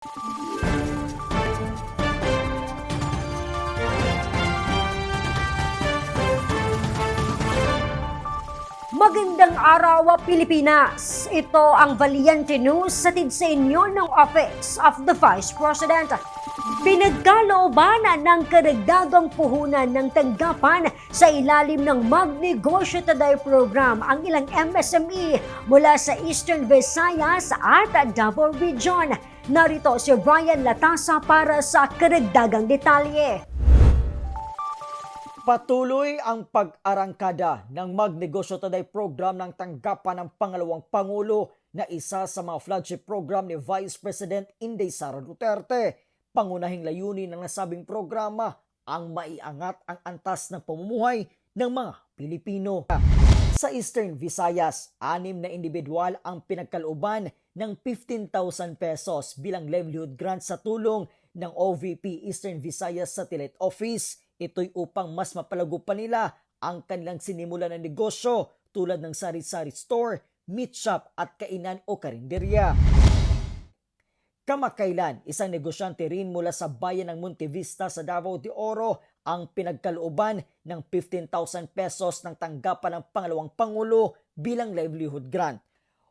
Magandang araw, Pilipinas! Ito ang Valiente News hatid sa inyo ng Office of the Vice President. Pinagkalooban ng karagdagang puhunan ng tanggapan sa ilalim ng Magnegosyo Today program ang ilang MSME mula sa Eastern Visayas at Davao Region. Narito si Brian Latasa para sa karagdagang detalye. Patuloy ang pag-arangkada ng Magnegosyo Today program ng tanggapan ng pangalawang Pangulo na isa sa mga flagship program ni Vice President Inday Sara Duterte. Pangunahing layunin ng nasabing programa ang maiangat ang antas ng pamumuhay ng mga Pilipino. Sa Eastern Visayas, 6 na individual ang pinagkalooban ng 15,000 pesos bilang livelihood grant sa tulong ng OVP Eastern Visayas Satellite Office. Ito'y upang mas mapalago pa nila ang kanilang sinimula ng negosyo tulad ng sari-sari store, meat shop at kainan o karinderya. Kamakailan, isang negosyante rin mula sa bayan ng Monte Vista sa Davao de Oro ang pinagkalooban ng 15,000 pesos ng tanggapan ng pangalawang Pangulo bilang livelihood grant.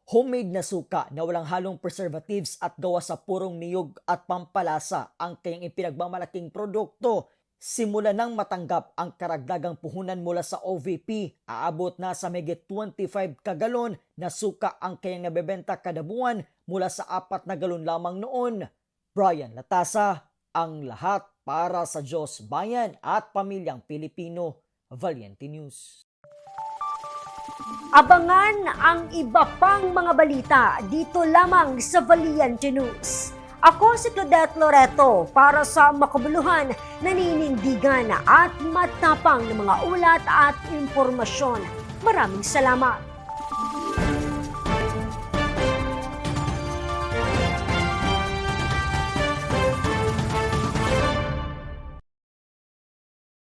Homemade na suka na walang halong preservatives at gawa sa purong niyog at pampalasa ang kanyang ipinagmamalaking produkto. Simula nang matanggap ang karagdagang puhunan mula sa OVP, aabot na sa mahigit 25 kagalon na suka ang kanyang nabebenta kada buwan mula sa 4 na galon lamang noon. Brian Latasa, ang lahat para sa Diyos, Bayan at Pamilyang Pilipino. Valiente News. Abangan ang iba pang mga balita dito lamang sa Valiente News. Ako si Claudette Loreto para sa makabuluhan, naninindigan at matapang na mga ulat at impormasyon. Maraming salamat!